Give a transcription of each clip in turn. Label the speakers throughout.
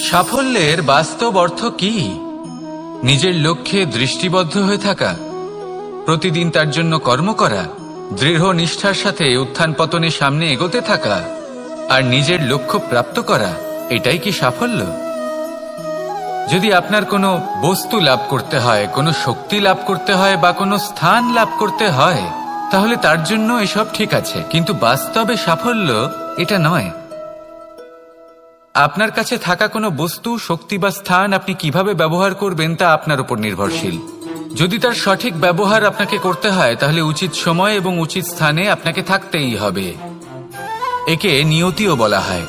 Speaker 1: সাফল্যের বাস্তব অর্থ কি? নিজের লক্ষ্যে দৃষ্টিবদ্ধ হয়ে থাকা, প্রতিদিন তার জন্য কর্ম করা, দৃঢ় নিষ্ঠার সাথে উত্থান পতনের সামনে এগোতে থাকা আর নিজের লক্ষ্য প্রাপ্ত করা, এটাই কি সাফল্য? যদি আপনার কোনো বস্তু লাভ করতে হয়, কোনো শক্তি লাভ করতে হয় বা কোনো স্থান লাভ করতে হয়, তাহলে তার জন্য এসব ঠিক আছে, কিন্তু বাস্তবে সাফল্য এটা নয়। আপনার কাছে থাকা কোনো বস্তু, শক্তি বা স্থান আপনি কিভাবে ব্যবহার করবেন তা আপনার উপর নির্ভরশীল। যদি তার সঠিক ব্যবহার আপনাকে করতে হয়, তাহলে উচিত সময় এবং উচিত স্থানে আপনাকে থাকতেই হবে। একে নিয়তিও বলা হয়।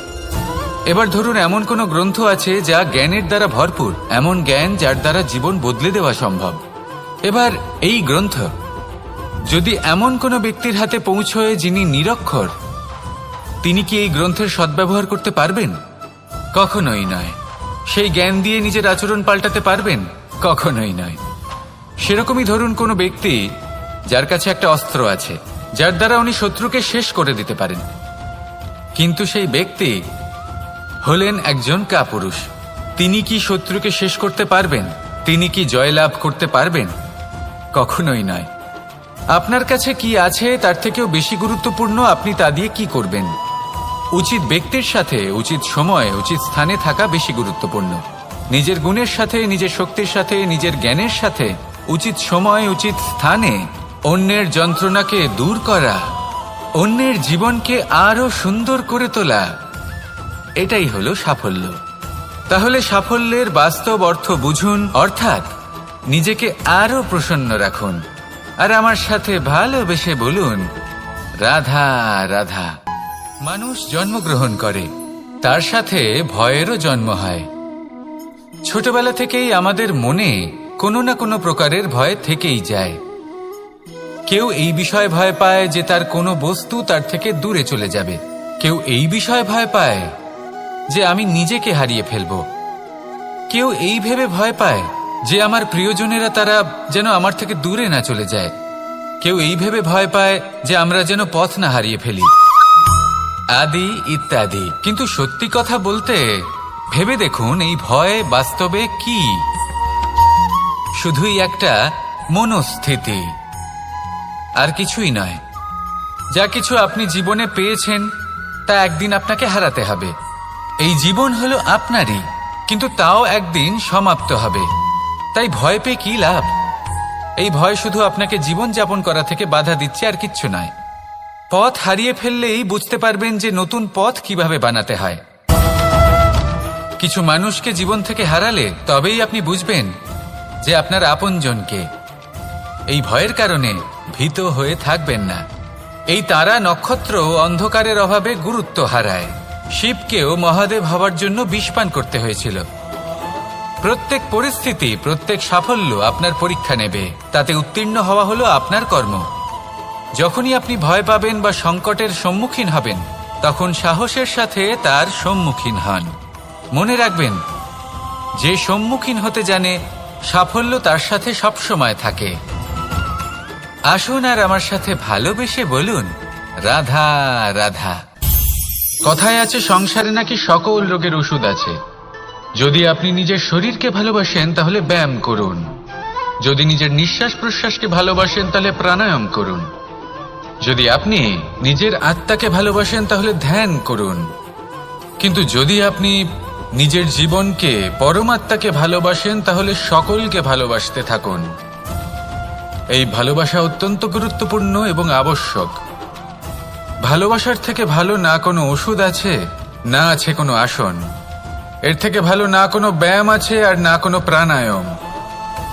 Speaker 1: এবার ধরুন, এমন কোনো গ্রন্থ আছে যা জ্ঞানের দ্বারা ভরপুর, এমন জ্ঞান যার দ্বারা জীবন বদলে দেওয়া সম্ভব। এবার এই গ্রন্থ যদি এমন কোনো ব্যক্তির হাতে পৌঁছয় যিনি নিরক্ষর, তিনি কি এই গ্রন্থের সদ্ব্যবহার করতে পারবেন? কখনোই নয়। সেই জ্ঞান দিয়ে নিজের আচরণ পাল্টাতে পারবেন? কখনোই নয়। সেরকমই ধরুন, কোনো ব্যক্তি যার কাছে একটা অস্ত্র আছে, যার দ্বারা উনি শত্রুকে শেষ করে দিতে পারেন, কিন্তু সেই ব্যক্তি হলেন একজন কাপুরুষ। তিনি কি শত্রুকে শেষ করতে পারবেন? তিনি কি জয়লাভ করতে পারবেন? কখনোই নয়। আপনার কাছে কি আছে তার থেকেও বেশি গুরুত্বপূর্ণ আপনি তা দিয়ে কি করবেন। উচিত ব্যক্তির সাথে উচিত সময় উচিত স্থানে থাকা বেশি গুরুত্বপূর্ণ। নিজের গুণের সাথে, নিজের শক্তির সাথে, নিজের জ্ঞানের সাথে উচিত সময় উচিত স্থানে অন্যের যন্ত্রণাকে দূর করা, অন্যের জীবনকে আরো সুন্দর করে তোলা, এটাই হলো সাফল্য। তাহলে সাফল্যের বাস্তব অর্থ বুঝুন, অর্থাৎ নিজেকে আরো প্রসন্ন রাখুন আর আমার সাথে ভালোবেসে বলুন, রাধা রাধা। মানুষ জন্মগ্রহণ করে, তার সাথে ভয়েরও জন্ম হয়। ছোটবেলা থেকেই আমাদের মনে কোনো না কোনো প্রকারের ভয় থেকেই যায়। কেউ এই বিষয়ে ভয় পায় যে তার কোনো বস্তু তার থেকে দূরে চলে যাবে। কেউ এই বিষয়ে ভয় পায় যে আমি নিজেকে হারিয়ে ফেলব। কেউ এই ভেবে ভয় পায় যে আমার প্রিয়জনেরা তারা যেন আমার থেকে দূরে না চলে যায়। কেউ এই ভেবে ভয় পায় যে আমরা যেন পথ না হারিয়ে ফেলি, আদি ইত্যাদি। কিন্তু সত্যি কথা বলতে, ভেবে দেখুন এই ভয় বাস্তবে কি? শুধুই একটা মনস্থিতি, আর কিছুই নয়। যা কিছু আপনি জীবনে পেয়েছেন তা একদিন আপনাকে হারাতে হবে। এই জীবন হলো আপনারই, কিন্তু তাও একদিন সমাপ্ত হবে। তাই ভয় পেয়ে কি লাভ? এই ভয় শুধু আপনাকে জীবন যাপন করা থেকে বাধা দিচ্ছে, আর কিচ্ছু নয়। পথ হারিয়ে ফেললেই বুঝতে পারবেন যে নতুন পথ কিভাবে বানাতে হয়। কিছু মানুষকে জীবন থেকে হারালে তবেই আপনি বুঝবেন যে আপনার আপনজনকে। এই ভয়ের কারণে ভীত হয়ে থাকবেন না। এই তারা নক্ষত্র অন্ধকারের অভাবে গুরুত্ব হারায়। শিবকেও মহাদেব হওয়ার জন্য বিষপান করতে হয়েছিল। প্রত্যেক পরিস্থিতি, প্রত্যেক সাফল্য আপনার পরীক্ষা নেবে। তাতে উত্তীর্ণ হওয়া হলো আপনার কর্ম। যখনই আপনি ভয় পাবেন বা সংকটের সম্মুখীন হবেন, তখন সাহসের সাথে তার সম্মুখীন হন। মনে রাখবেন, যে সম্মুখীন হতে জানে, সাফল্য তার সাথে সবসময় থাকে। আসুন আর আমার সাথে ভালোবেসে বলুন, রাধা রাধা। কথায় আছে, সংসারে নাকি সকল রোগের ওষুধ আছে। যদি আপনি নিজের শরীরকে ভালোবাসেন তাহলে ব্যায়াম করুন। যদি নিজের নিঃশ্বাস প্রশ্বাসকে ভালোবাসেন তাহলে প্রাণায়াম করুন। যদি আপনি নিজের আত্মাকে ভালোবাসেন তাহলে ধ্যান করুন। কিন্তু যদি আপনি নিজের জীবনকে, পরমাত্মাকে ভালোবাসেন তাহলে সকলকে ভালোবাসতে থাকুন। এই ভালোবাসা অত্যন্ত গুরুত্বপূর্ণ এবং আবশ্যক। ভালোবাসার থেকে ভালো না কোনো ওষুধ আছে, না আছে কোনো আসন। এর থেকে ভালো না কোনো ব্যায়াম আছে আর না কোনো প্রাণায়াম।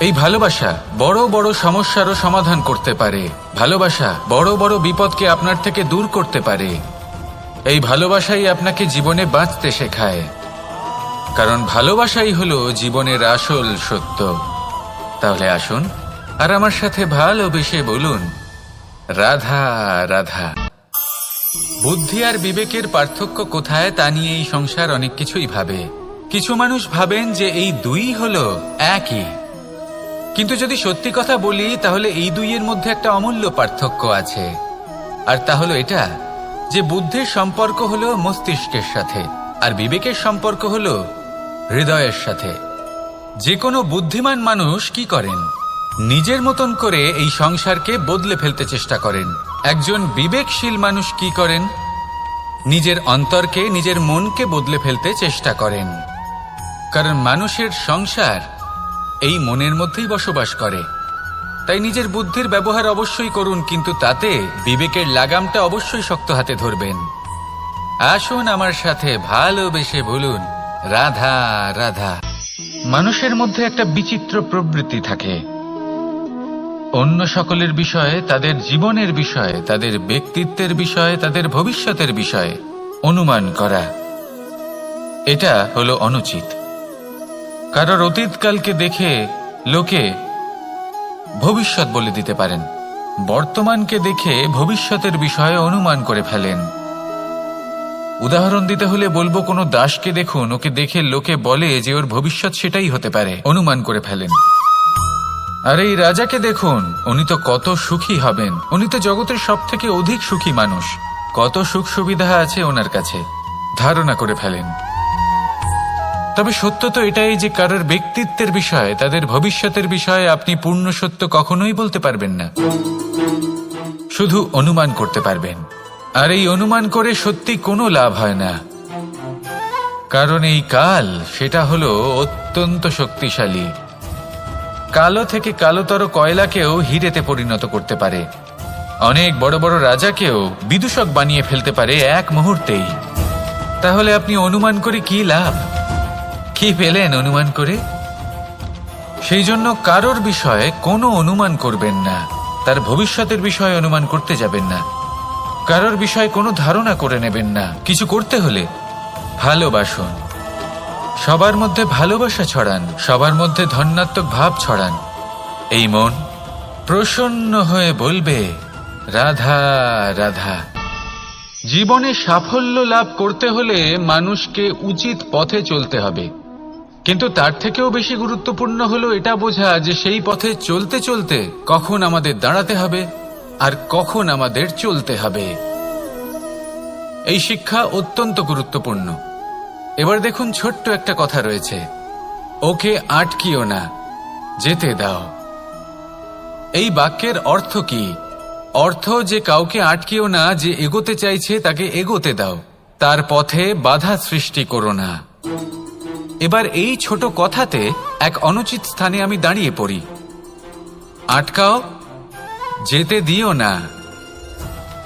Speaker 1: এই ভালোবাসা বড় বড় সমস্যারও সমাধান করতে পারে। ভালোবাসা বড় বড় বিপদকে আপনার থেকে দূর করতে পারে। এই ভালোবাসাই আপনাকে জীবনে বাঁচতে শেখায়, কারণ ভালোবাসাই হলো জীবনের আসল সত্য। তাহলে আসুন আর আমার সাথে ভালোবেসে বলুন, রাধা রাধা। বুদ্ধি আর বিবেকের পার্থক্য কোথায় তা নিয়ে এই সংসার অনেক কিছুই ভাবে। কিছু মানুষ ভাবেন যে এই দুই হলো একই, কিন্তু যদি সত্যি কথা বলি তাহলে এই দুইয়ের মধ্যে একটা অমূল্য পার্থক্য আছে। আর তা হলো এটা যে বুদ্ধির সম্পর্ক হলো মস্তিষ্কের সাথে, আর বিবেকের সম্পর্ক হলো হৃদয়ের সাথে। যে কোনো বুদ্ধিমান মানুষ কি করেন? নিজের মতন করে এই সংসারকে বদলে ফেলতে চেষ্টা করেন। একজন বিবেকশীল মানুষ কি করেন? নিজের অন্তরকে, নিজের মনকে বদলে ফেলতে চেষ্টা করেন। কারণ মানুষের সংসার এই মনের মধ্যেই বসবাস করে। তাই নিজের বুদ্ধির ব্যবহার অবশ্যই করুন, কিন্তু তাতে বিবেকের লাগামটা অবশ্যই শক্ত হাতে ধরবেন। আসুন আমার সাথে ভালোবেসে বলুন, রাধা রাধা। মানুষের মধ্যে একটা বিচিত্র প্রবৃত্তি থাকে, অন্য সকলের বিষয়ে, তাদের জীবনের বিষয়ে, তাদের ব্যক্তিত্বের বিষয়ে, তাদের ভবিষ্যতের বিষয়ে অনুমান করা। এটা হলো অনুচিত। কারোর অতীতকালকে দেখে লোকে ভবিষ্যৎ বলে দিতে পারেন, বর্তমানকে দেখে ভবিষ্যতের বিষয়ে অনুমান করে ফেলেন। উদাহরণ দিতে হলে বলবো, কোনো দাসকে দেখুন, ওকে দেখে লোকে বলে যে ওর ভবিষ্যৎ সেটাই হতে পারে, অনুমান করে ফেলেন। আর এই রাজাকে দেখুন, উনি তো কত সুখী হবেন, উনি তো জগতের সব থেকে অধিক সুখী মানুষ, কত সুখ সুবিধা আছে ওনার কাছে, ধারণা করে ফেলেন। তবে সত্য তো এটাই যে কারোর ব্যক্তিত্বের বিষয়ে, তাদের ভবিষ্যতের বিষয়ে আপনি পূর্ণ সত্য কখনোই বলতে পারবেন না, শুধু অনুমান করতে পারবেন। আর এই অনুমান করে সত্যি কোনো লাভ হয় না, কারণ এই কাল সেটা হলো অত্যন্ত শক্তিশালী। কালো থেকে কালোতর কয়লাকেও হিরেতে পরিণত করতে পারে, অনেক বড় বড় রাজাকেও বিদূষক বানিয়ে ফেলতে পারে এক মুহূর্তেই। তাহলে আপনি অনুমান করে কি লাভ? কি পেলেন অনুমান করে? সেই জন্য কারোর বিষয়ে কোনো অনুমান করবেন না, তার ভবিষ্যতের বিষয়ে অনুমান করতে যাবেন না, কারোর বিষয়ে কোনো ধারণা করে নেবেন না। কিছু করতে হলে ভালোবাসুন, সবার মধ্যে ভালোবাসা ছড়ান, সবার মধ্যে ধন্যাত্মক ভাব ছড়ান। এই মন প্রসন্ন হয়ে বলবে, রাধা রাধা। জীবনে সাফল্য লাভ করতে হলে মানুষকে উচিত পথে চলতে হবে, কিন্তু তার থেকেও বেশি গুরুত্বপূর্ণ হলো এটা বোঝা যে সেই পথে চলতে চলতে কখন আমাদের দাঁড়াতে হবে আর কখন আমাদের চলতে হবে। এই শিক্ষা অত্যন্ত গুরুত্বপূর্ণ। এবার দেখুন, ছোট্ট একটা কথা রয়েছে, ওকে আটকিও না, যেতে দাও। এই বাক্যের অর্থ কি? অর্থ যে কাউকে আটকিও না, যে এগোতে চাইছে তাকে এগোতে দাও, তার পথে বাধা সৃষ্টি করো না। এবার এই ছোট কথাতে এক অনুচিত স্থানে আমি দাঁড়িয়ে পড়ি। আটকাও, যেতে দিও না।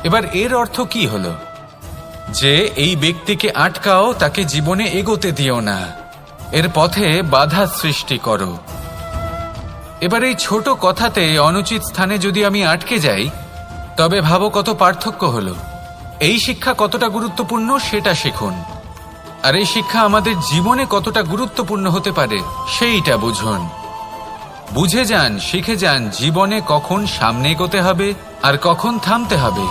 Speaker 1: এবার এর অর্থ কি হলো? যে এই ব্যক্তিকে আটকাও, তাকে জীবনে এগোতে দিও না, এর পথে বাধা সৃষ্টি করো। এবার এই ছোট কথাতে অনুচিত স্থানে যদি আমি আটকে যাই, তবে ভাবো কত পার্থক্য হলো। এই শিক্ষা কতটা গুরুত্বপূর্ণ সেটা শিখুন, আর এই শিক্ষা আমাদের জীবনে কতটা গুরুত্বপূর্ণ হতে পারে সেইটা বুঝুন। বুঝে যান, শিখে যান জীবনে কখন সামনে এগোতে হবে আর কখন থামতে হবে।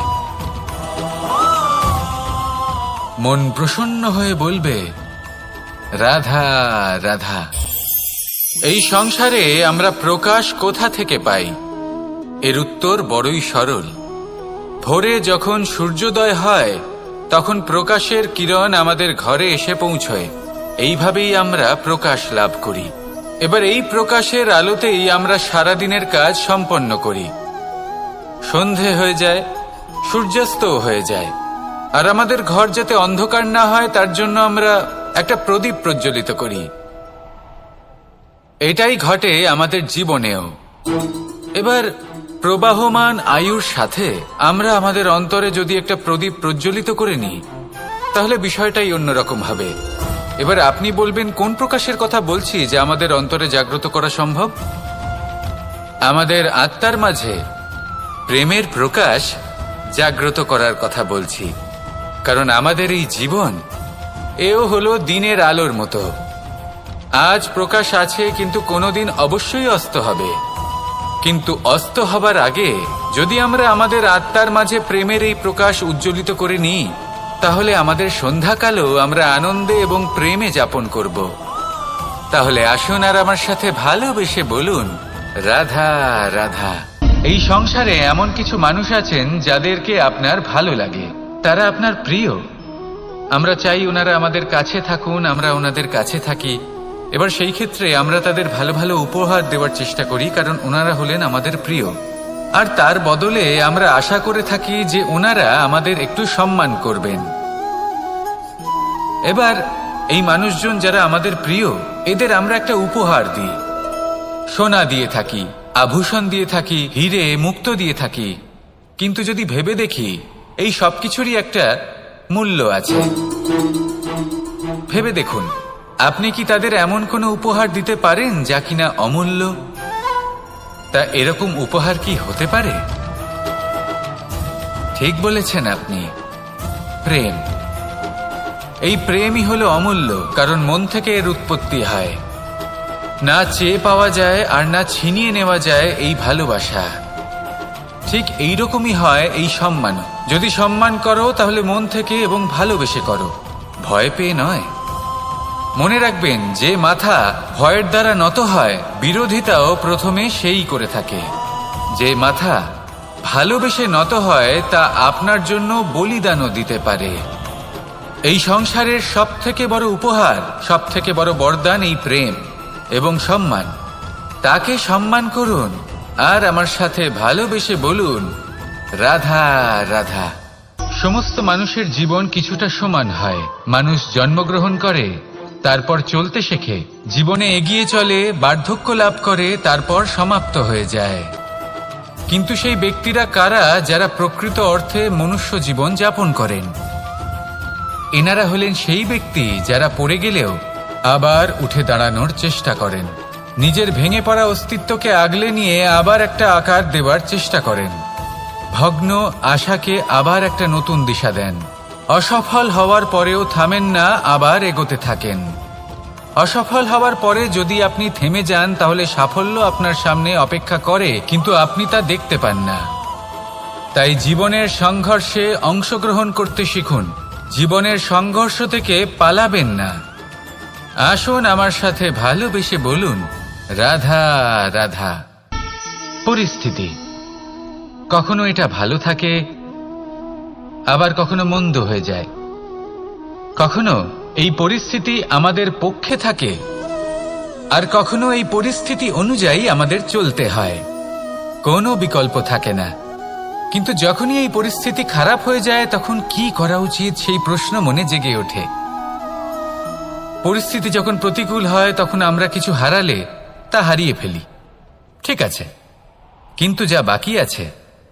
Speaker 1: মন প্রসন্ন হয়ে বলবে, রাধা রাধা। এই সংসারে আমরা প্রকাশ কোথা থেকে পাই? এর উত্তর বড়ই সরল। ভোরে যখন সূর্যোদয় হয় তখন প্রকাশের কিরণ আমাদের ঘরে এসে পৌঁছয়, এইভাবেই আমরা প্রকাশ লাভ করি। এবার এই প্রকাশের আলোতেই আমরা সারাদিনের কাজ সম্পন্ন করি। সন্ধে হয়ে যায়, সূর্যাস্তও হয়ে যায়, আর আমাদের ঘর যাতে অন্ধকার না হয় তার জন্য আমরা একটা প্রদীপ প্রজ্বলিত করি। এটাই ঘটে আমাদের জীবনেও। এবার প্রবাহমান আয়ুর সাথে আমরা আমাদের অন্তরে যদি একটা প্রদীপ প্রজ্বলিত করে নিই, তাহলে বিষয়টাই অন্যরকম হবে। এবার আপনি বলবেন, কোন প্রকাশের কথা বলছি যা আমাদের অন্তরে জাগ্রত করা সম্ভব? আমাদের আত্মার মাঝে প্রেমের প্রকাশ জাগ্রত করার কথা বলছি। কারণ আমাদের এই জীবন এও হলো দিনের আলোর মতো। আজ প্রকাশ আছে, কিন্তু কোনোদিন অবশ্যই অস্ত হবে। কিন্তু অস্ত হবার আগে যদি আমরা আমাদের আত্মার মাঝে প্রেমের এই প্রকাশ উজ্জ্বলিত করে নিই, তাহলে আমাদের সন্ধ্যাকালও আমরা আনন্দে এবং প্রেমে যাপন করব। তাহলে আসুন আর আমার সাথে ভালোবেসে বলুন, রাধা রাধা। এই সংসারে এমন কিছু মানুষ আছেন যাদেরকে আপনার ভালো লাগে, তারা আপনার প্রিয়। আমরা চাই ওনারা আমাদের কাছে থাকুন, আমরা ওনাদের কাছে থাকি, এবার সেই ক্ষেত্রে আমরা তাদের ভালো ভালো উপহার দেওয়ার চেষ্টা করি, কারণ ওনারা হলেন আমাদের প্রিয়। আর তার বদলে আমরা আশা করে থাকি যে ওনারা আমাদের একটু সম্মান করবেন। এবার এই মানুষজন যারা আমাদের প্রিয়, এদের আমরা একটা উপহার দিই। সোনা দিয়ে থাকি, আভূষণ দিয়ে থাকি, হিরে মুক্ত দিয়ে থাকি। কিন্তু যদি ভেবে দেখি, এই সব কিছুরই একটা মূল্য আছে। ভেবে দেখুন, আপনি কি তাদের এমন কোনো উপহার দিতে পারেন যা কিনা অমূল্য? তা এরকম উপহার কি হতে পারে? ঠিক বলেছেন আপনি, প্রেম। এই প্রেমই হলো অমূল্য, কারণ মন থেকে এর উৎপত্তি হয়। না চেয়ে পাওয়া যায় আর না ছিনিয়ে নেওয়া যায় এই ভালোবাসা। ঠিক এইরকমই হয় এই সম্মান। যদি সম্মান করো তাহলে মন থেকে এবং ভালোবেসে করো, ভয় পেয়ে নয়। মনে রাখবেন, যে মাথা ভয়ের দ্বারা নত হয়, বিরোধিতাও প্রথমে সেই করে থাকে। যে মাথা ভালোবেসে নত হয়, তা আপনার জন্য বলিদানও দিতে পারে। এই সংসারের সব থেকে বড় উপহার, সব থেকে বড় বরদান এই প্রেম এবং সম্মান। তাকে সম্মান করুন আর আমার সাথে ভালোবেসে বলুন, রাধা রাধা। সমস্ত মানুষের জীবন কিছুটা সমান হয়। মানুষ জন্মগ্রহণ করে, তারপর চলতে শেখে, জীবনে এগিয়ে চলে, বার্ধক্য লাভ করে, তারপর সমাপ্ত হয়ে যায়। কিন্তু সেই ব্যক্তিরা কারা যারা প্রকৃত অর্থে মনুষ্য জীবন যাপন করেন? এনারা হলেন সেই ব্যক্তি যারা পড়ে গেলেও আবার উঠে দাঁড়ানোর চেষ্টা করেন, নিজের ভেঙে পড়া অস্তিত্বকে আগলে নিয়ে আবার একটা আকার দেওয়ার চেষ্টা করেন, ভগ্ন আশাকে আবার একটা নতুন দিশা দেন। অসফল হওয়ার পরেও থামেন না, আবার এগোতে থাকেন। অসফল হওয়ার পরে যদি আপনি থেমে যান, তাহলে সাফল্য আপনার সামনে অপেক্ষা করে, কিন্তু আপনি তা দেখতে পান না। তাই জীবনের সংঘর্ষে অংশগ্রহণ করতে শিখুন। জীবনের সংঘর্ষ থেকে পালাবেন না। আসুন আমার সাথে ভালোবেসে বলুন, রাধা রাধা। পরিস্থিতি কখনো এটা ভালো থাকে, আবার কখনো মন্দ হয়ে যায়। কখনো এই পরিস্থিতি আমাদের পক্ষে থাকে, আর কখনো এই পরিস্থিতি অনুযায়ী আমাদের চলতে হয়। কোনো বিকল্প থাকে না। কিন্তু যখনই এই পরিস্থিতি খারাপ হয়ে যায়, তখন কি করা উচিত সেই প্রশ্ন মনে জেগে ওঠে। পরিস্থিতি যখন প্রতিকূল হয়, তখন আমরা কিছু হারালে তা হারিয়ে ফেলি, ঠিক আছে, কিন্তু যা বাকি আছে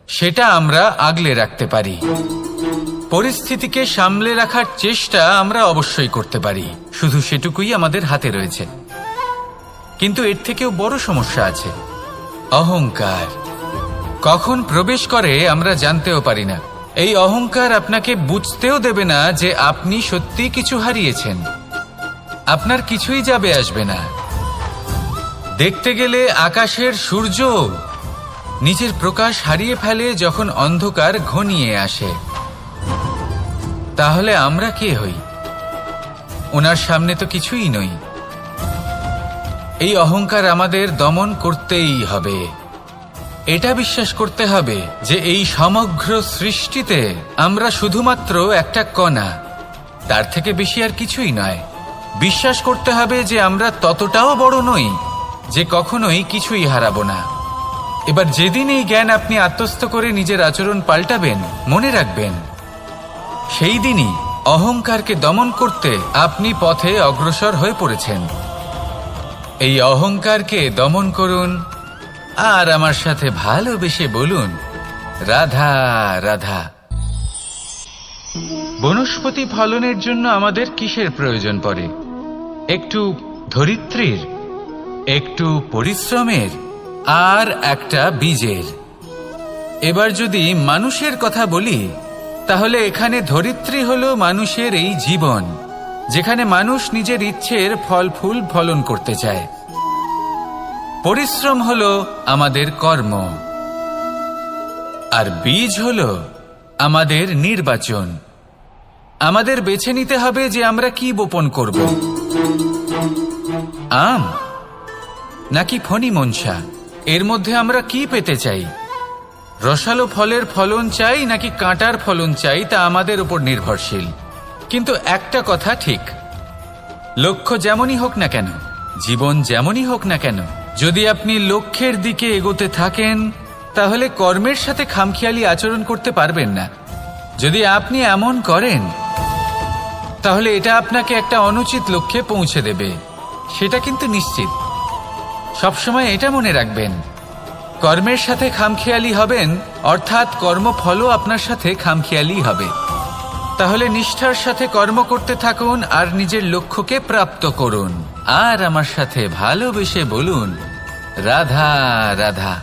Speaker 1: সেটা আমরা আগলে রাখতে পারি। পরিস্থিতিকে সামলে রাখার চেষ্টা আমরা অবশ্যই করতে পারি, শুধু সেটুকুই আমাদের হাতে রয়েছে। কিন্তু এর থেকেও বড় সমস্যা আছে, অহংকার। কখন প্রবেশ করে আমরা জানতেও পারি না। এই অহংকার আপনাকে বুঝতেও দেবে না যে আপনি সত্যি কিছু হারিয়েছেন। আপনার কিছুই যাবে আসবে না। দেখতে গেলে আকাশের সূর্য নিজের প্রকাশ হারিয়ে ফেলে যখন অন্ধকার ঘনিয়ে আসে। তাহলে আমরা কে হই? ওনার সামনে তো কিছুই নই। এই অহংকার আমাদের দমন করতেই হবে। এটা বিশ্বাস করতে হবে যে এই সমগ্র সৃষ্টিতে আমরা শুধুমাত্র একটা কণা, তার থেকে বেশি আর কিছুই নয়। বিশ্বাস করতে হবে যে আমরা ততটাও বড় নই যে কখনোই কিছুই হারাবো না। এবার যেদিন এই জ্ঞান আপনি আত্মস্থ করে নিজের আচরণ পাল্টাবেন, মনে রাখবেন সেই দিনই অহংকারকে দমন করতে আপনি পথে অগ্রসর হয়ে পড়েছেন। এই অহংকারকে দমন করুন আর আমার সাথে ভালোবেসে বলুন, রাধা রাধা। বনস্পতি ফলনের জন্য আমাদের কিসের প্রয়োজন পড়ে? একটু ধরিত্রীর, একটু পরিশ্রমের, আর একটা বীজের। এবার যদি মানুষের কথা বলি, তাহলে এখানে ধরিত্রী হলো মানুষের এই জীবন, যেখানে মানুষ নিজের ইচ্ছের ফল ফুল ফলন করতে চায়। পরিশ্রম হলো আমাদের কর্ম, আর বীজ হলো আমাদের নির্বাচন। আমাদের বেছে নিতে হবে যে আমরা কি বপন করব, আম নাকি ফণি মনসা। এর মধ্যে আমরা কি পেতে চাই? রসালো ফলের ফলন চাই নাকি কাঁটার ফলন চাই, তা আমাদের উপর নির্ভরশীল। কিন্তু একটা কথা ঠিক, লক্ষ্য যেমনই হোক না কেন, জীবন যেমনই হোক না কেন, যদি আপনি লক্ষ্যের দিকে এগোতে থাকেন তাহলে কর্মের সাথে খামখেয়ালি আচরণ করতে পারবেন না। যদি আপনি এমন করেন তাহলে এটা আপনাকে একটা অনুচিত লক্ষ্যে পৌঁছে দেবে, সেটা কিন্তু নিশ্চিত। সবসময় এটা মনে রাখবেন, কর্মের সাথে খামখেয়ালি হবেন অর্থাৎ কর্মফলও আপনার সাথে খামখেয়ালি হবে। তাহলে নিষ্ঠার সাথে কর্ম করতে থাকুন আর নিজের লক্ষ্যকে প্রাপ্ত করুন। আর আমার সাথে ভালোবেসে বলুন, রাধা রাধা।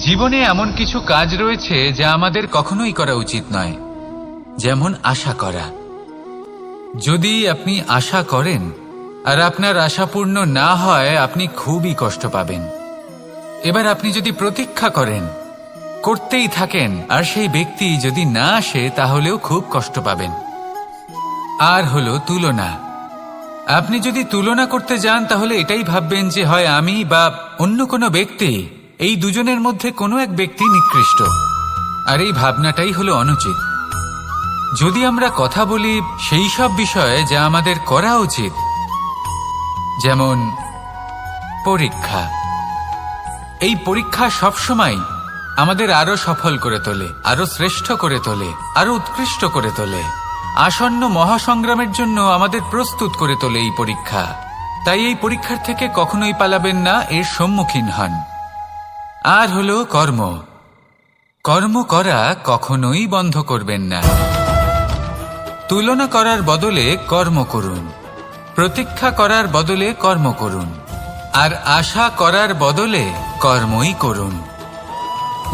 Speaker 1: জীবনে এমন কিছু কাজ রয়েছে যা আমাদের কখনোই করা উচিত নয়, যেমন আশা করা। যদি আপনি আশা করেন আর আপনার আশা পূর্ণ না হয়, আপনি খুবই কষ্ট পাবেন। এবার আপনি যদি প্রতীক্ষা করেন, করতেই থাকেন, আর সেই ব্যক্তি যদি না আসে তাহলেও খুব কষ্ট পাবেন। আর হলো তুলনা। আপনি যদি তুলনা করতে যান তাহলে এটাই ভাববেন যে হয় আমি বা অন্য কোনো ব্যক্তি, এই দুজনের মধ্যে কোনো এক ব্যক্তি নিকৃষ্ট। আর এই ভাবনাটাই হলো অনুচিত। যদি আমরা কথা বলি সেই সব বিষয়ে যা আমাদের করা উচিত, যেমন পরীক্ষা। এই পরীক্ষা সবসময় আমাদের আরো সফল করে তোলে, আরো শ্রেষ্ঠ করে তোলে, আরো উৎকৃষ্ট করে তোলে। আসন্ন মহাসংগ্রামের জন্য আমাদের প্রস্তুত করে তোলে এই পরীক্ষা। তাই এই পরীক্ষার থেকে কখনোই পালাবেন না, এর সম্মুখীন হন। আর হলো কর্ম। কর্ম করা কখনোই বন্ধ করবেন না। তুলনা করার বদলে কর্ম করুন, প্রতীক্ষা করার বদলে কর্ম করুন, আর আশা করার বদলে কর্মই করুন।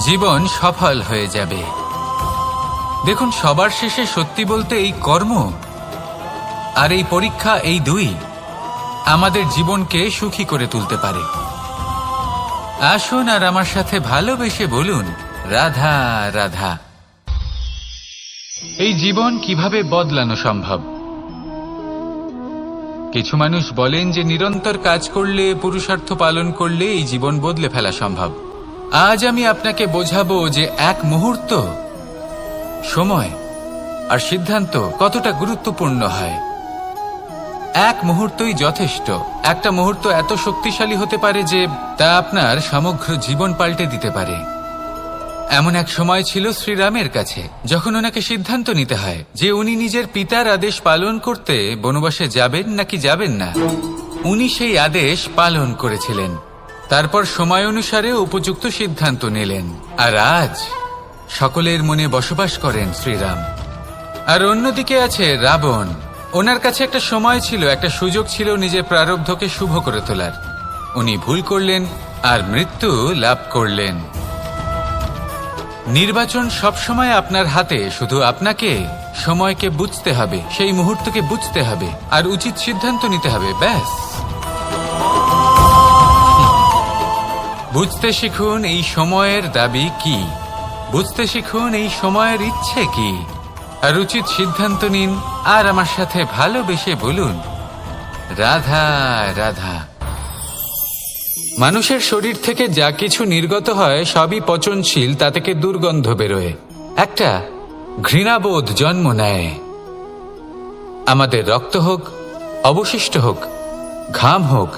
Speaker 1: জীবন সফল হয়ে যাবে। দেখুন, সবার শেষে সত্যি বলতে এই কর্ম আর এই পরীক্ষা, এই দুই আমাদের জীবনকে সুখী করে তুলতে পারে। আসুন আর আমার সাথে ভালোবেসে বলুন, রাধা রাধা। এই জীবন কিভাবে বদলানো সম্ভব? কিছু মানুষ বলেন যে নিরন্তর কাজ করলে, পুরুষার্থ পালন করলে এই জীবন বদলে ফেলা সম্ভব। আজ আমি আপনাকে বোঝাবো যে এক মুহূর্ত, সময় আর সিদ্ধান্ত কতটা গুরুত্বপূর্ণ হয়। এক মুহূর্তই যথেষ্ট। একটা মুহূর্ত এত শক্তিশালী হতে পারে যে তা আপনার সমগ্র জীবন পাল্টে দিতে পারে। এমন এক সময় ছিল শ্রীরামের কাছে, যখন ওনাকে সিদ্ধান্ত নিতে হয় যে উনি নিজের পিতার আদেশ পালন করতে বনবাসে যাবেন নাকি যাবেন না। উনি সেই আদেশ পালন করেছিলেন। তারপর সময় অনুসারে উপযুক্ত সিদ্ধান্ত নিলেন। আর আজ সকলের মনে বসবাস করেন শ্রীরাম। আর অন্যদিকে আছে রাবণ। ওনার কাছে একটা সময় ছিল, একটা সুযোগ ছিল নিজের প্রারব্ধকে শুভ করে তোলার। উনি ভুল করলেন আর মৃত্যু লাভ করলেন। নির্বাচন সবসময় আপনার হাতে, শুধু আপনাকে সময়কে বুঝতে হবে, সেই মুহূর্তকে বুঝতে হবে আর উচিত সিদ্ধান্ত নিতে হবে, ব্যাস। বুঝতে শিখুন এই সময়ের দাবি কি, বুঝতে শিখুন এই সময়ের ইচ্ছে কি, আর উচিত সিদ্ধান্ত নিন। আর আমার সাথে ভালোবেসে বলুন, রাধা রাধা। মানুষের শরীর থেকে যা কিছু নির্গত হয় সবই পচনশীল, তা থেকে দুর্গন্ধ বেরোয়, একটা ঘৃণাবোধ জন্ম নেয়। আমাদের রক্ত হোক, অবশিষ্ট হোক, ঘাম হোক,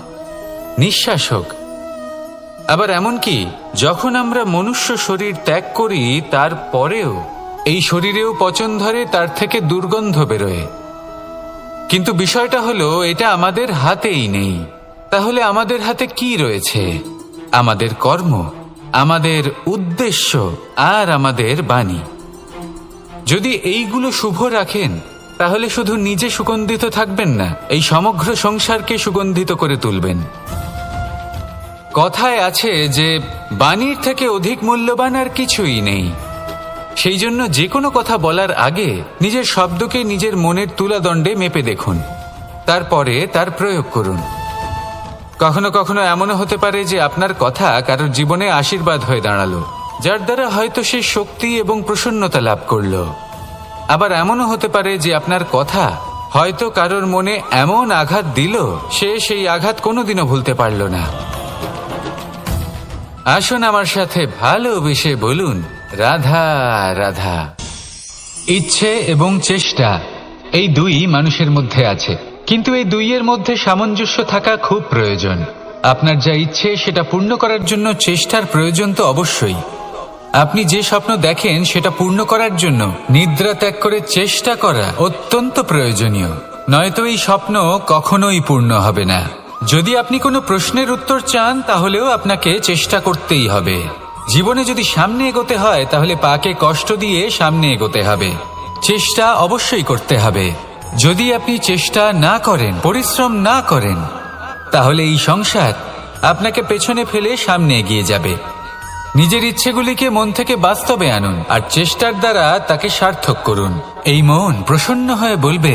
Speaker 1: নিঃশ্বাস হোক, আবার এমনকি যখন আমরা মনুষ্য শরীর ত্যাগ করি তারপরেও এই শরীরেও পচন ধরে, তার থেকে দুর্গন্ধ বেরোয়। কিন্তু বিষয়টা হলো এটা আমাদের হাতেই নেই। তাহলে আমাদের হাতে কি রয়েছে? আমাদের কর্ম, আমাদের উদ্দেশ্য আর আমাদের বাণী। যদি এইগুলো শুভ রাখেন তাহলে শুধু নিজে সুগন্ধিত থাকবেন না, এই সমগ্র সংসারকে সুগন্ধিত করে তুলবেন। কথায় আছে যে বাণীর থেকে অধিক মূল্যবান আর কিছুই নেই। সেই জন্য যে কোনো কথা বলার আগে নিজের শব্দকে নিজের মনের তুলাদণ্ডে মেপে দেখুন, তারপরে তার প্রয়োগ করুন। কখনো কখনো এমনও হতে পারে যে আপনার কথা কারোর জীবনে আশীর্বাদ হয়ে দাঁড়ালো, যার দ্বারা হয়তো সে শক্তি এবং প্রসন্নতা লাভ করলো। আবার এমনও হতে পারে যে আপনার কথা হয়তো কারোর মনে এমন আঘাত দিল, সে সেই আঘাত কোনোদিনও ভুলতে পারল না। আসুন আমার সাথে ভালোবেসে বলুন, রাধা রাধা। ইচ্ছে এবং চেষ্টা, এই দুই মানুষের মধ্যে আছে, কিন্তু এই দুইয়ের মধ্যে সামঞ্জস্য থাকা খুব প্রয়োজন। আপনার যা ইচ্ছে সেটা পূর্ণ করার জন্য চেষ্টার প্রয়োজন তো অবশ্যই। আপনি যে স্বপ্ন দেখেন সেটা পূর্ণ করার জন্য নিদ্রা ত্যাগ করে চেষ্টা করা অত্যন্ত প্রয়োজনীয়, নয়তো এই স্বপ্ন কখনোই পূর্ণ হবে না। যদি আপনি কোনো প্রশ্নের উত্তর চান তাহলেও আপনাকে চেষ্টা করতেই হবে। জীবনে যদি সামনে এগোতে হয় তাহলে পাকে কষ্ট দিয়ে সামনে এগোতে হবে, চেষ্টা অবশ্যই করতে হবে। যদি আপনি চেষ্টা না করেন, পরিশ্রম না করেন, তাহলে এই সংসার আপনাকে পেছনে ফেলে সামনে এগিয়ে যাবে। নিজের ইচ্ছেগুলিকে মন থেকে বাস্তবে আনুন আর চেষ্টার দ্বারা তাকে সার্থক করুন। এই মন প্রসন্ন হয়ে বলবে,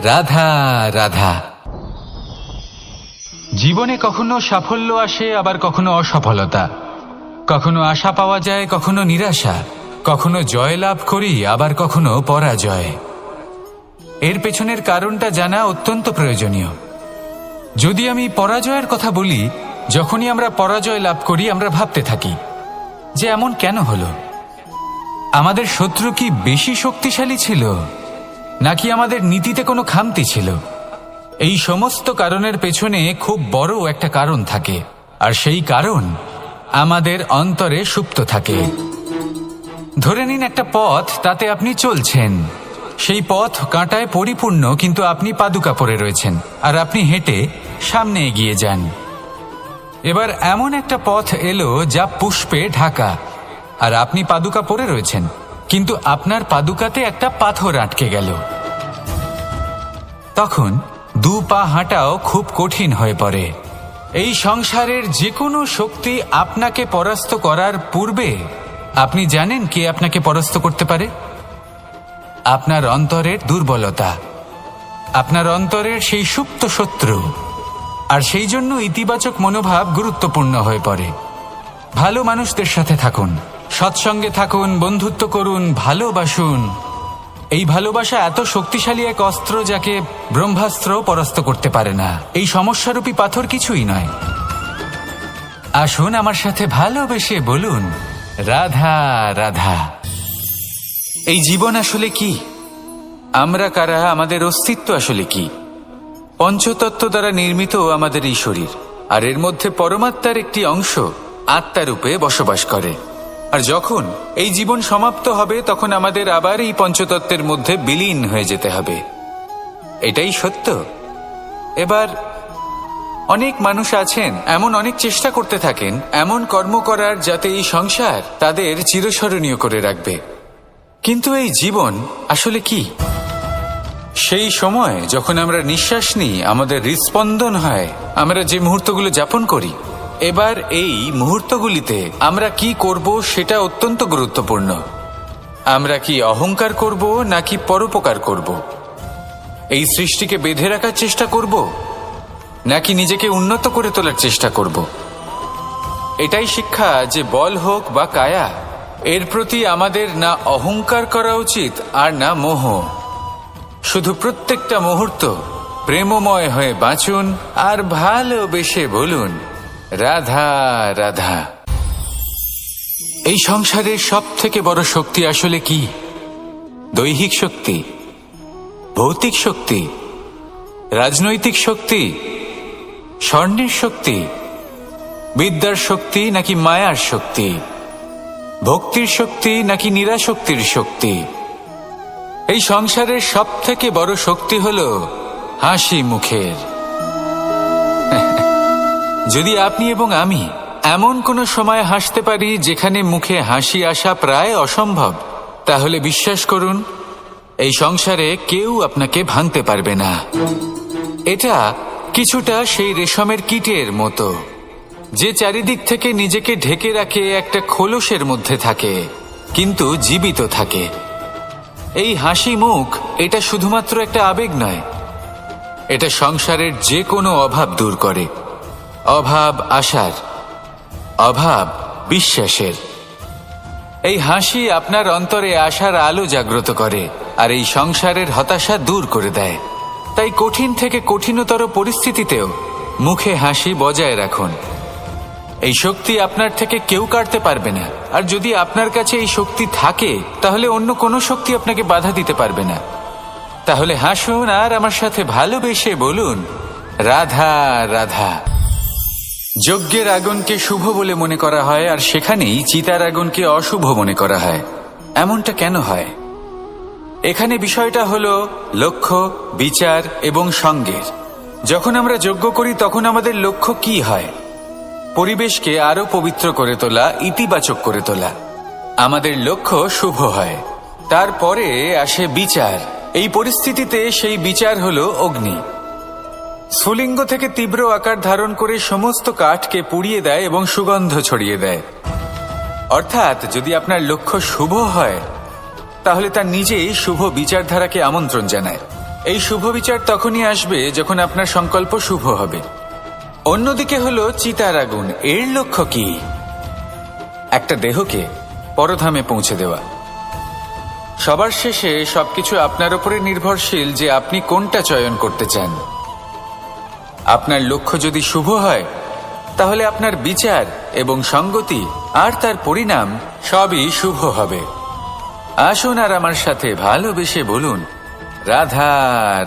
Speaker 1: রাধা রাধা। জীবনে কখনো সাফল্য আসে, আবার কখনো অসফলতা, কখনো আশা পাওয়া যায়, কখনো নিরাশা, কখনো জয় লাভ করি, আবার কখনো পরাজয়। এর পেছনের কারণটা জানা অত্যন্ত প্রয়োজনীয়। যদি আমি পরাজয়ের কথা বলি, যখনই আমরা পরাজয় লাভ করি আমরা ভাবতে থাকি যে এমন কেন হলো? আমাদের শত্রু কি বেশি শক্তিশালী ছিল, নাকি আমাদের নীতিতে কোনো খামতি ছিল? এই সমস্ত কারণের পেছনে খুব বড় একটা কারণ থাকে, আর সেই কারণ আমাদের অন্তরে সুপ্ত থাকে। ধরে নিন একটা পথ, তাতে আপনি চলছেন, সেই পথ কাঁটায় পরিপূর্ণ, কিন্তু আপনি পাদুকা পরে রয়েছেন আর আপনি হেঁটে সামনে এগিয়ে যান। এবার এমন একটা পথ এলো যা পুষ্পে ঢাকা, আর আপনি পাদুকা পরে রয়েছেন, কিন্তু আপনার পাদুকাতে একটা পাথর আটকে গেল। তখন দু পা হাঁটাও খুব কঠিন হয়ে পড়ে। এই সংসারের যে কোনো শক্তি আপনাকে পরাস্ত করার পূর্বে আপনি জানেন কে আপনাকে পরাস্ত করতে পারে? আপনার অন্তরের দুর্বলতা, আপনার অন্তরের সেই সুপ্ত শত্রু। আর সেই জন্য ইতিবাচক মনোভাব গুরুত্বপূর্ণ হয়ে পড়ে। ভালো মানুষদের সাথে থাকুন, সৎসঙ্গে থাকুন, বন্ধুত্ব করুন, ভালোবাসুন। এই ভালোবাসা এত শক্তিশালী এক অস্ত্র যাকে ব্রহ্মাস্ত্র পরাস্ত করতে পারে না। এই সমস্যারূপী পাথর কিছুই নয়। আসুন আমার সাথে ভালোবেসে বলুন, রাধা রাধা। এই জীবন আসলে কি? আমরা কারা? আমাদের অস্তিত্ব আসলে কি? পঞ্চতত্ত্ব দ্বারা নির্মিত আমাদের এই শরীর, আর এর মধ্যে পরমাত্মার একটি অংশ আত্মারূপে বসবাস করে। আর যখন এই জীবন সমাপ্ত হবে তখন আমাদের আবার এই পঞ্চতত্ত্বের মধ্যে বিলীন হয়ে যেতে হবে। এটাই সত্য। এবার অনেক মানুষ আছেন এমন অনেক চেষ্টা করতে থাকেন এমন কর্ম করার যাতে এই সংসার তাদের চিরস্মরণীয় করে রাখবে। কিন্তু এই জীবন আসলে কি? সেই সময় যখন আমরা নিঃশ্বাস নিই, আমাদের হৃৎস্পন্দন হয়, আমরা যে মুহূর্তগুলো যাপন করি, এবার এই মুহূর্তগুলিতে আমরা কি করব সেটা অত্যন্ত গুরুত্বপূর্ণ। আমরা কি অহংকার করব নাকি পরোপকার করব? এই সৃষ্টিকে বেঁধে রাখার চেষ্টা করব নাকি নিজেকে উন্নত করে তোলার চেষ্টা করব? এটাই শিক্ষা যে বল হোক বা কায়া, এর প্রতি আমাদের না অহংকার করা উচিত আর না মোহ। শুধু প্রত্যেকটা মুহূর্ত প্রেমময় হয়ে বাঁচুন আর ভালোবেসে বলুন, রাধা রাধা। এই সংসারের সব থেকে বড় শক্তি আসলে কি? দৈহিক শক্তি, ভৌতিক শক্তি, রাজনৈতিক শক্তি, স্বর্ণের শক্তি, বিদ্যার শক্তি নাকি মায়ার শক্তি, ভক্তির শক্তি নাকি নিরাশক্তির শক্তি? এই সংসারের সব থেকে বড় শক্তি হলো হাসি মুখের। যদি আপনি এবং আমি এমন কোনো সময় হাসতে পারি যেখানে মুখে হাসি আসা প্রায় অসম্ভব, তাহলে বিশ্বাস করুন এই সংসারে কেউ আপনাকে ভাঙতে পারবে না। এটা কিছুটা সেই রেশমের কীটের মতো, যে চারিদিক থেকে নিজেকে ঢেকে রাখে একটা খোলসের মধ্যে থাকে কিন্তু জীবিত থাকে। এই হাসি মুখ এটা শুধুমাত্র একটা আবেগ নয়, এটা সংসারের যে কোনো অভাব দূর করে। অভাব আশার, অভাব বিশ্বাসের। এই হাসি আপনার অন্তরে আশার আলো জাগ্রত করে আর এই সংসারের হতাশা দূর করে দেয়। তাই কঠিন থেকে কঠিনতর পরিস্থিতিতেও মুখে হাসি বজায় রাখুন। এই শক্তি আপনার থেকে কেউ কাটতে পারবে না। আর যদি আপনার কাছে এই শক্তি থাকে তাহলে অন্য কোনো শক্তি আপনাকে বাধা দিতে পারবে না। তাহলে হাসুন আর আমার সাথে ভালোবেসে বলুন, রাধা রাধা। যজ্ঞের আগুনকে শুভ বলে মনে করা হয়, আর সেখানেই চিতার আগুনকে অশুভ মনে করা হয়। এমনটা কেন হয়? এখানে বিষয়টা হলো লক্ষ্য, বিচার এবং সঙ্গের। যখন আমরা যজ্ঞ করি তখন আমাদের লক্ষ্য কি হয়? পরিবেশকে আরো পবিত্র করে তোলা, ইতিবাচক করে তোলা। আমাদের লক্ষ্য শুভ হয়। তারপরে আসে বিচার। এই পরিস্থিতিতে সেই বিচার হলো অগ্নি। স্ফুলিঙ্গ থেকে তীব্র আকার ধারণ করে সমস্ত কাঠকে পুড়িয়ে দেয় এবং সুগন্ধ ছড়িয়ে দেয়। অর্থাৎ যদি আপনার লক্ষ্য শুভ হয় তাহলে তার নিজেই শুভ বিচারধারাকে আমন্ত্রণ জানায়। এই শুভ বিচার তখনই আসবে যখন আপনার সংকল্প শুভ হবে। অন্যদিকে হলো চিতার আগুন। এর লক্ষ্য কি? একটা দেহকে পরধামে পৌঁছে দেওয়া। সবার শেষে সবকিছু আপনার উপরে নির্ভরশীল যে আপনি কোনটা চয়ন করতে চান। আপনার লক্ষ্য যদি শুভ হয় তাহলে আপনার বিচার এবং সঙ্গতি আর তার পরিণাম সবই শুভ হবে। আসুন আর আমার সাথে ভালোবেসে বলুন, রাধা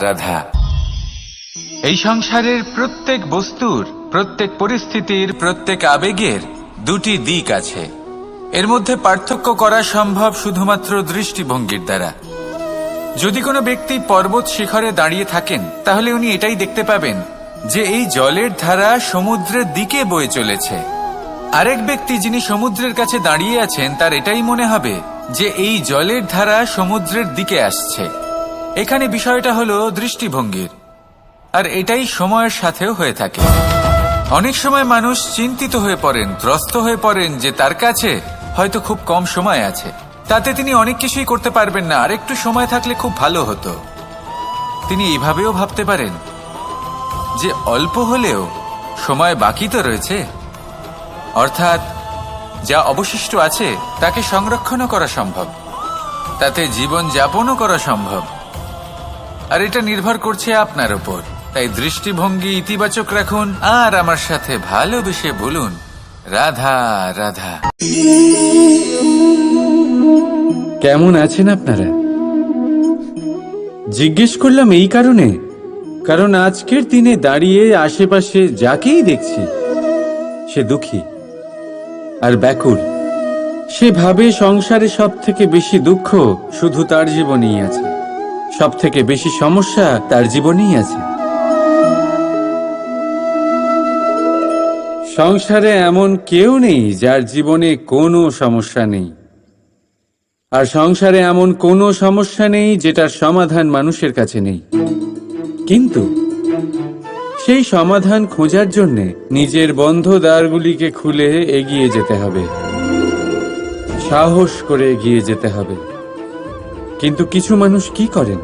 Speaker 1: রাধা। এই সংসারের প্রত্যেক বস্তুর, প্রত্যেক পরিস্থিতির, প্রত্যেক আবেগের দুটি দিক আছে। এর মধ্যে পার্থক্য করা সম্ভব শুধুমাত্র দৃষ্টিভঙ্গির দ্বারা। যদি কোনো ব্যক্তি পর্বত শিখরে দাঁড়িয়ে থাকেন তাহলে উনি এটাই দেখতে পাবেন যে এই জলের ধারা সমুদ্রের দিকে বয়ে চলেছে। আরেক ব্যক্তি যিনি সমুদ্রের কাছে দাঁড়িয়ে আছেন তার এটাই মনে হবে যে এই জলের ধারা সমুদ্রের দিকে আসছে। এখানে বিষয়টা হলো দৃষ্টিভঙ্গির, আর এটাই সময়ের সাথেও হয়ে থাকে। অনেক সময় মানুষ চিন্তিত হয়ে পড়েন, ত্রস্ত হয়ে পড়েন যে তার কাছে হয়তো খুব কম সময় আছে, তাতে তিনি অনেক কিছুই করতে পারবেন না, আর একটু সময় থাকলে খুব ভালো হতো। তিনি এইভাবেও ভাবতে পারেন যে অল্প হলেও সময় বাকি তো রয়েছে, অর্থাৎ যা অবশিষ্ট আছে তাকে সংরক্ষণও করা সম্ভব, তাতে জীবন যাপনও করা সম্ভব। আর এটা নির্ভর করছে আপনার উপর। তাই দৃষ্টিভঙ্গি ইতিবাচক রাখুন আর আমার সাথে ভালোবেসে বলুন, রাধা রাধা।
Speaker 2: কেমন আছেন আপনারা? জিজ্ঞেস করলাম এই কারণে, কারণ আজকের দিনে দাঁড়িয়ে আশেপাশে যাকেই দেখছি সে দুঃখী আর ব্যাকুল। সে ভাবে সংসারে সব থেকে বেশি দুঃখ শুধু তার জীবনেই আছে, সব থেকে বেশি সমস্যা তার জীবনেই আছে। সংসারে এমন কেউ নেই যার জীবনে কোনো সমস্যা নেই, আর সংসারে এমন কোনো সমস্যা নেই যেটার সমাধান মানুষের কাছে নেই। কিন্তু সেই সমাধান খোঁজার জন্য নিজের বন্ধ দ্বারগুলিকে খুলে এগিয়ে যেতে হবে, সাহস করে এগিয়ে যেতে হবে। কিন্তু কিছু মানুষ কি করেন?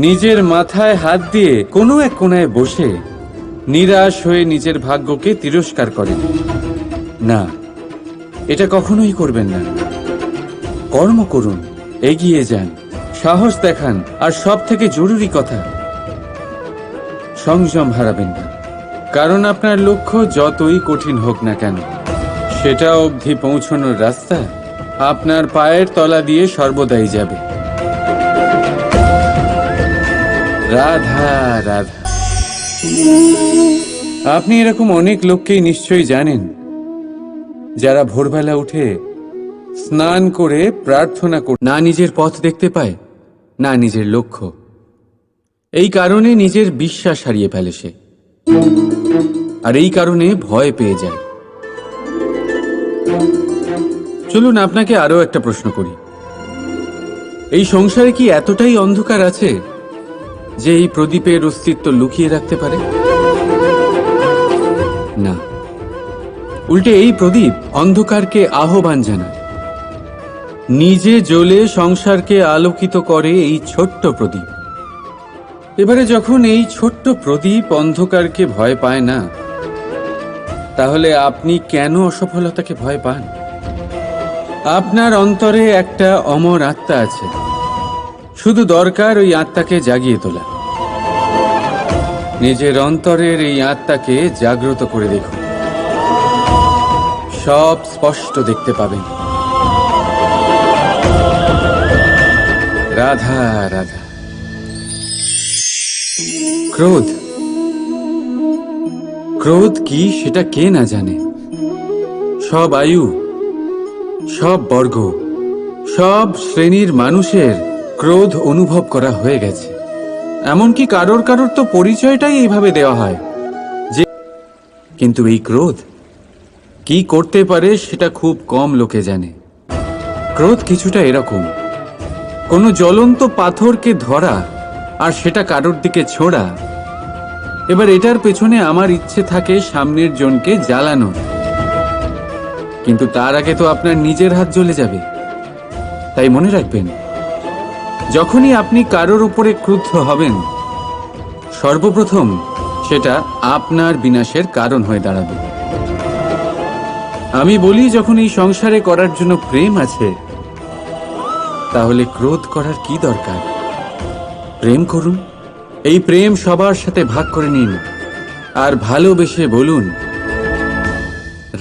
Speaker 2: নিজের মাথায় হাত দিয়ে কোনো এক কোণায় বসে নিরাশ হয়ে নিজের ভাগ্যকে তিরস্কার করেন। না, এটা কখনোই করবেন না। কর্ম করুন, এগিয়ে যান, সাহস দেখান, আর সব থেকে জরুরি কথা, সংযম হারাবেন না। কারণ আপনার লক্ষ্য যতই কঠিন হোক না কেন, সেটা অবধি পৌঁছানোর রাস্তা আপনার পায়ের তলা দিয়ে সর্বদাই যাবে। রাধা রাধা। আপনি এরকম অনেক লোককেই নিশ্চয়ই জানেন যারা ভোরবেলা উঠে স্নান করে প্রার্থনা করে না নিজের পথ দেখতে পায়, না নিজের লক্ষ্য। এই কারণে নিজের বিশ্বাস হারিয়ে ফেলে সে, আর এই কারণে ভয় পেয়ে যায়। চলুন আপনাকে আরো একটা প্রশ্ন করি। এই সংসারে কি এতটাই অন্ধকার আছে যে এই প্রদীপের অস্তিত্ব লুকিয়ে রাখতে পারে? না, উল্টে এই প্রদীপ অন্ধকারকে আহ্বান জানায়। নিজে জ্বলে সংসারকে আলোকিত করে এই ছোট্ট প্রদীপ। এবারে যখন এই ছোট্ট প্রদীপ অন্ধকারকে ভয় পায় না, তাহলে আপনি কেন অসফলতাকে ভয় পান? আপনার অন্তরে একটা অমর আত্মা আছে, শুধু দরকার ওই আত্মাকে জাগিয়ে তোলা। নিজের অন্তরের এই আত্মাকে জাগ্রত করে দেখুন, সব স্পষ্ট দেখতে পাবেন। রাধা রাধা। ক্রোধ ক্রোধ কি সেটা কে না জানে। সব আয়ু, সব বর্গ, সব শ্রেণীর মানুষের ক্রোধ অনুভব করা হয়ে গেছে। এমনকি কারোর কারোর তো পরিচয়টাই এইভাবে দেওয়া হয় যে, কিন্তু এই ক্রোধ কি করতে পারে সেটা খুব কম লোকে জানে। ক্রোধ কিছুটা এরকম, কোনো জ্বলন্ত পাথরকে ধরা আর সেটা কারোর দিকে ছোড়া। এবার এটার পেছনে আমার ইচ্ছে থাকে সামনের জনকে জ্বালানোর, কিন্তু তার আগে তো আপনার নিজের হাত জ্বলে যাবে। তাই মনে রাখবেন, যখনই আপনি কারোর উপরে ক্রুদ্ধ হবেন, সর্বপ্রথম সেটা আপনার বিনাশের কারণ হয়ে দাঁড়াবে। আমি বলি, যখন এই সংসারে করার জন্য প্রেম আছে, তাহলে ক্রোধ করার কি দরকার? প্রেম করুন। এই প্রেম সবার সাথে ভাগ করে নিন আর ভালোবেসে বলুন,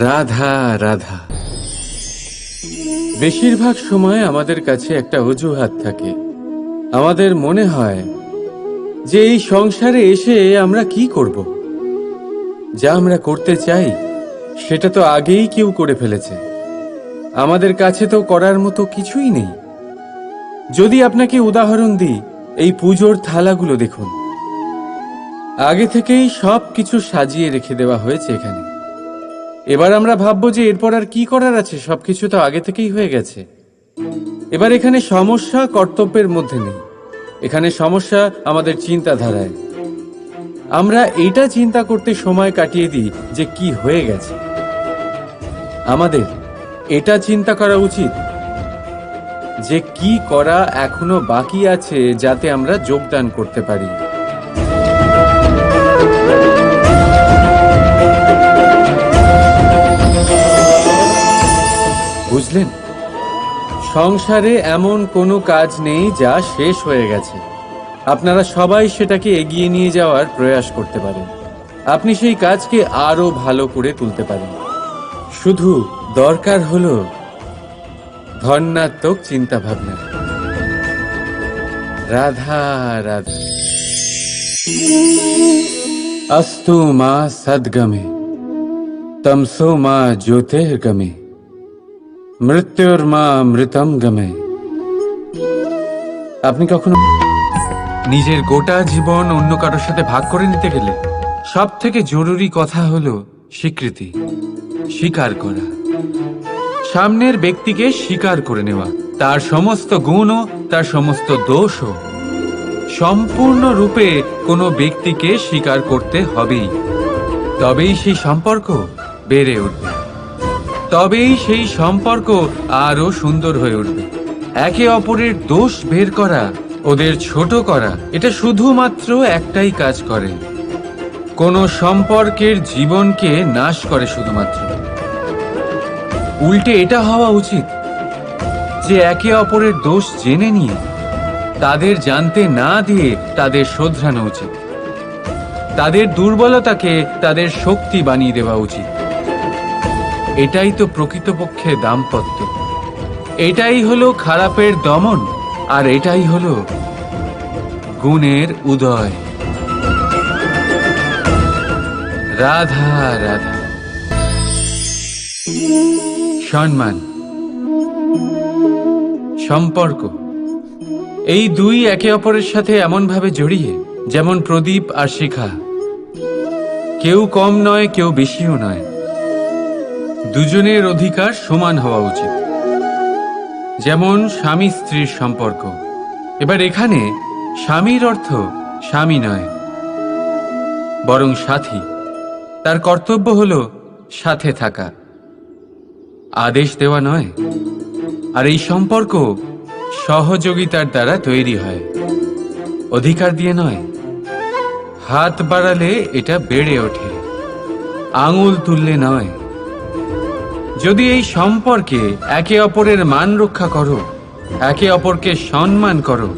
Speaker 2: রাধা রাধা। বেশিরভাগ সময় আমাদের কাছে একটা অজুহাত থাকে। আমাদের মনে হয় যে এই সংসারে এসে আমরা কি করব? যা আমরা করতে চাই সেটা তো আগেই কেউ করে ফেলেছে। আমাদের কাছে তো করার মতো কিছুই নেই। যদি আপনাকে উদাহরণ দিই, এই পুজোর থালাগুলো দেখুন, আগে থেকেই সব কিছু সাজিয়ে রেখে দেওয়া হয়েছে এখানে। এবার আমরা ভাববো যে এরপর আর কি করার আছে, সবকিছু তো আগে থেকেই হয়ে গেছে। এবার এখানে সমস্যা কর্তব্যের মধ্যে নেই, এখানে সমস্যা আমাদের চিন্তাধারায়। আমরা এটা চিন্তা করতে সময় কাটিয়ে দিই যে কি হয়ে গেছে। আমাদের এটা চিন্তা করা উচিত যে কি করা এখনো বাকি আছে, যাতে আমরা যোগদান করতে পারি। বুঝলেন, সংসারে এমন কোনো কাজ নেই যা শেষ হয়ে গেছে। আপনারা সবাই সেটাকে এগিয়ে নিয়ে যাওয়ার প্রয়াস করতে পারেন। আপনি সেই কাজকে আরো ভালো করে তুলতে পারেন। শুধু দরকার হলো ধন্যাত্মক চিন্তা ভাবনা। রাধা রাধা। अस्तु मा सद्गमे तमसो मा ज्योतिर्गमे মৃত্যুর্মা মৃতম গমে। আপনি কখনো নিজের গোটা জীবন অন্য কারোর সাথে ভাগ করে নিতে গেলে সব থেকে জরুরি কথা হলো স্বীকৃতি, স্বীকার করা। সামনের ব্যক্তিকে স্বীকার করে নেওয়া, তার সমস্ত গুণও তার সমস্ত দোষও। সম্পূর্ণরূপে কোনো ব্যক্তিকে স্বীকার করতে হবেই, তবেই সেই সম্পর্ক বেড়ে উঠবে, তবেই সেই সম্পর্ক আরো সুন্দর হয়ে উঠবে। একে অপরের দোষ বের করা, ওদের ছোট করা, এটা শুধুমাত্র একটাই কাজ করে, কোনো সম্পর্কের জীবনকে নাশ করে শুধুমাত্র। উল্টে এটা হওয়া উচিত যে একে অপরের দোষ জেনে নিয়ে তাদের জানতে না দিয়ে তাদের শোধরানো উচিত। তাদের দুর্বলতাকে তাদের শক্তি বানিয়ে দেওয়া উচিত। এটাই তো প্রকৃতপক্ষে দাম্পত্য। এটাই হলো খারাপের দমন, আর এটাই হলো গুণের উদয়। রাধা রাধা। সম্মান, সম্পর্ক, এই দুই একে অপরের সাথে এমন ভাবে জড়িয়ে, যেমন প্রদীপ আর শিখা। কেউ কম নয়, কেউ বেশিও নয়। দুজনের অধিকার সমান হওয়া উচিত। যেমন স্বামী স্ত্রীর সম্পর্ক। এবার এখানে স্বামীর অর্থ স্বামী নয়, বরং সাথী। তার কর্তব্য হলো সাথে থাকা, আদেশ দেওয়া নয়। আর এই সম্পর্ক সহযোগিতার দ্বারা তৈরি হয়, অধিকার দিয়ে নয়। হাত বাড়ালে এটা বেড়ে ওঠে, আঙুল তুললে নয়। যদি এই সম্পর্কে একে অপরের মান রক্ষা করো, একে অপরকে সম্মান করো,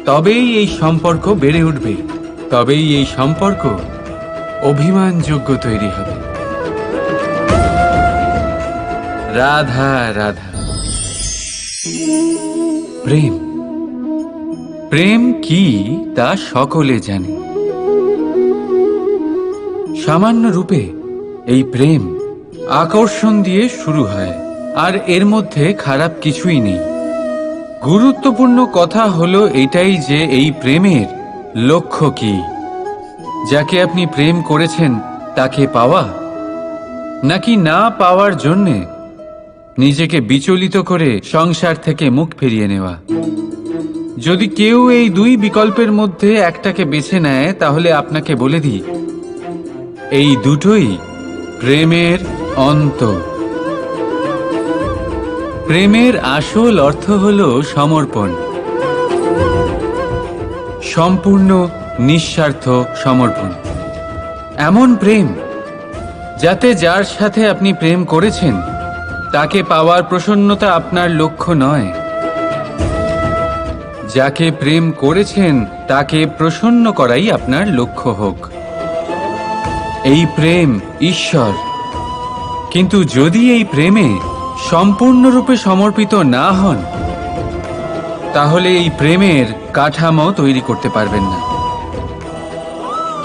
Speaker 2: তবেই এই সম্পর্ক বেড়ে উঠবে, তবেই এই সম্পর্ক অভিমানযোগ্য তৈরি হবে। রাধা রাধা। প্রেম, প্রেম কি তা সকলে জানে। সামান্য রূপে এই প্রেম আকর্ষণ দিয়ে শুরু হয়, আর এর মধ্যে খারাপ কিছুই নেই। গুরুত্বপূর্ণ কথা হলো এটাই যে এই প্রেমের লক্ষ্য কি। যাকে আপনি প্রেম করেছেন তাকে পাওয়া, নাকি না পাওয়ার জন্যে নিজেকে বিচলিত করে সংসার থেকে মুখ ফিরিয়ে নেওয়া। যদি কেউ এই দুই বিকল্পের মধ্যে একটাকে বেছে নেয়, তাহলে আপনাকে বলে দিই, এই দুটোই প্রেমের অন্ত। প্রেমের আসল অর্থ হল সমর্পণ, সম্পূর্ণ নিঃস্বার্থ সমর্পণ। এমন প্রেম যাতে যার সাথে আপনি প্রেম করেছেন তাকে পাওয়ার প্রসন্নতা আপনার লক্ষ্য নয়, যাকে প্রেম করেছেন তাকে প্রসন্ন করাই আপনার লক্ষ্য হোক। এই প্রেম ঈশ্বর। কিন্তু যদি এই প্রেমে সম্পূর্ণরূপে সমর্পিত না হন, তাহলে এই প্রেমের কাঠামো তৈরি করতে পারবেন না।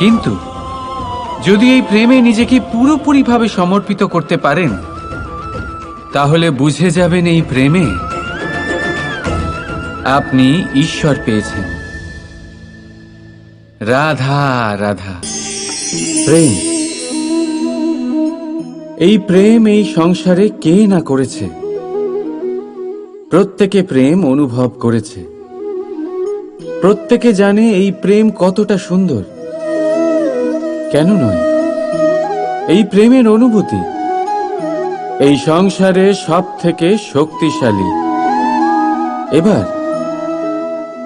Speaker 2: কিন্তু যদি এই প্রেমে নিজেকে পুরোপুরিভাবে সমর্পিত করতে পারেন, তাহলে বুঝে যাবেন এই প্রেমে আপনি ঈশ্বর পেয়েছেন। রাধা রাধা। প্রেম, এই প্রেম এই সংসারে কে না করেছে? প্রত্যেকে প্রেম অনুভব করেছে। প্রত্যেকে জানে এই প্রেম কতটা সুন্দর। কেন নয়? এই প্রেমের অনুভূতি এই সংসারে সব থেকে শক্তিশালী। এবার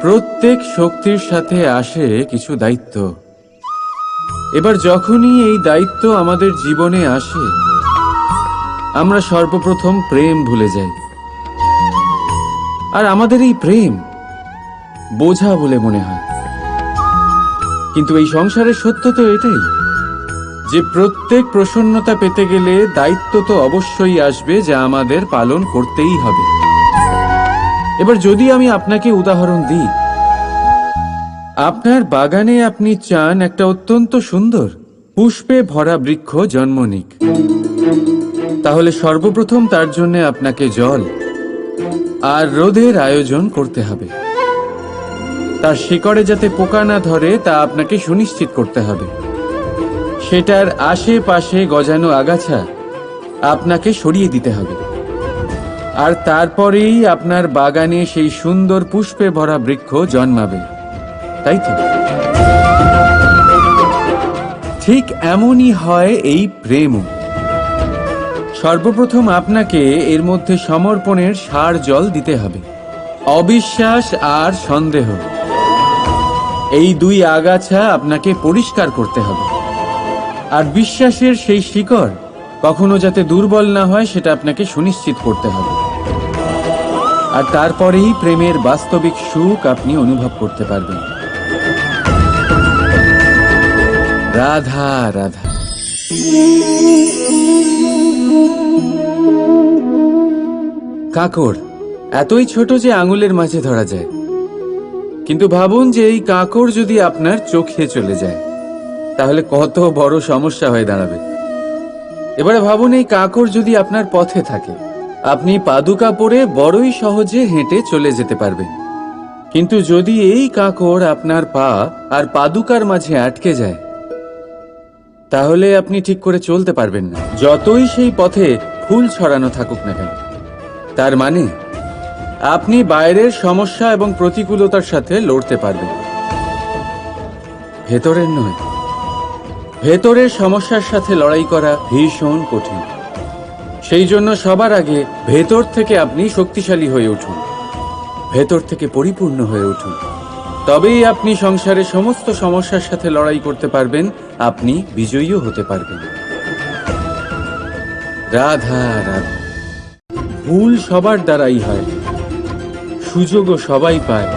Speaker 2: প্রত্যেক শক্তির সাথে আসে কিছু দায়িত্ব। এবার যখনই এই দায়িত্ব আমাদের জীবনে আসে, আমরা সর্বপ্রথম প্রেম ভুলে যাই। আর আমাদের এই প্রেম বোঝা বলে মনে হয়। কিন্তু এই সংসারের সত্য তো এটাই যে প্রত্যেক প্রসন্নতা পেতে গেলে দায়িত্ব তো অবশ্যই আসবে, যা আমাদের পালন করতেই হবে। এবার যদি আমি আপনাকে উদাহরণ দিই, আপনার বাগানে আপনি চান একটা অত্যন্ত সুন্দর পুষ্পে ভরা বৃক্ষ জন্ম নিক, তাহলে সর্বপ্রথম তার জন্য আপনাকে জল আর রোদের আয়োজন করতে হবে। তার শিকড়ে যাতে পোকা না ধরে তা আপনাকে সুনিশ্চিত করতে হবে। সেটার আশেপাশে গজানো আগাছা আপনাকে সরিয়ে দিতে হবে। আর তারপরেই আপনার বাগানে সেই সুন্দর পুষ্পে ভরা বৃক্ষ জন্মাবে, তাই তো? ঠিক এমনই হয় এই প্রেমও। সর্বপ্রথম আপনাকে এর মধ্যে সমর্পণের সার জল দিতে হবে। অবিশ্বাস আর সন্দেহ, এই দুই আগাছা আপনাকে পরিষ্কার করতে হবে। আর বিশ্বাসের সেই শিকড় কখনো যাতে দুর্বল না হয়, সেটা আপনাকে সুনিশ্চিত করতে হবে। আর তারপরেই প্রেমের বাস্তবিক সুখ আপনি অনুভব করতে পারবেন। রাধা রাধা। কাঁকড় এতই ছোট যে আঙুলের মাঝে ধরা যায়। কিন্তু ভাবুন যে এই কাঁকড় যদি আপনার চোখে চলে যায়, তাহলে কত বড় সমস্যা হয়ে দাঁড়াবে। এবারে ভাবুন এই কাঁকড় যদি আপনার পথে থাকে, আপনি পাদুকা পরে বড়ই সহজে হেঁটে চলে যেতে পারবেন। কিন্তু যদি এই কাঁকড় আপনার পা আর পাদুকার মাঝে আটকে যায়, তাহলে আপনি ঠিক করে চলতে পারবেন না, যতই সেই পথে ফুল ছড়ানো থাকুক না কেন। তার মানে আপনি বাইরের সমস্যা এবং প্রতিকূলতার সাথে লড়তে পারবেন, ভেতরের নয়। ভেতরের সমস্যার সাথে লড়াই করা ভীষণ কঠিন। সেই জন্য সবার আগে ভেতর থেকে আপনি শক্তিশালী হয়ে উঠুন, ভেতর থেকে পরিপূর্ণ হয়ে উঠুন। তবেই আপনি সংসারে সমস্ত সমস্যার সাথে লড়াই করতে পারবেন, আপনি বিজয়ীও হতে পারবেন। রাধা রাধা। ভুল সবার দ্বারাই হয়, সুযোগও সবাই পায়।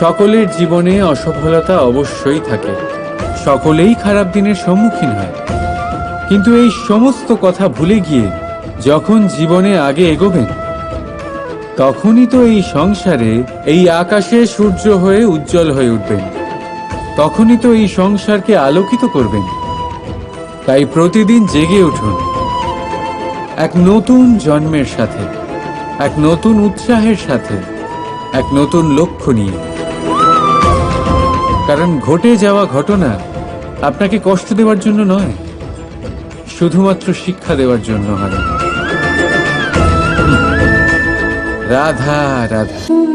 Speaker 2: সকলের জীবনে অসফলতা অবশ্যই থাকে, সকলেই খারাপ দিনের সম্মুখীন হয়। কিন্তু এই সমস্ত কথা ভুলে গিয়ে যখন জীবনে আগে এগোবেন, তখনই তো এই সংসারে এই আকাশে সূর্য হয়ে উজ্জ্বল হয়ে উঠবেন। তখনই তো এই সংসারকে আলোকিত করবেন। তাই প্রতিদিন জেগে উঠুন এক নতুন জন্মের সাথে, এক নতুন উৎসাহের সাথে, এক নতুন লক্ষ্য নিয়ে। কারণ ঘটে যাওয়া ঘটনা আপনাকে কষ্ট দেওয়ার জন্য নয়, শুধুমাত্র শিক্ষা দেওয়ার জন্য হয়। রাধা রাধা।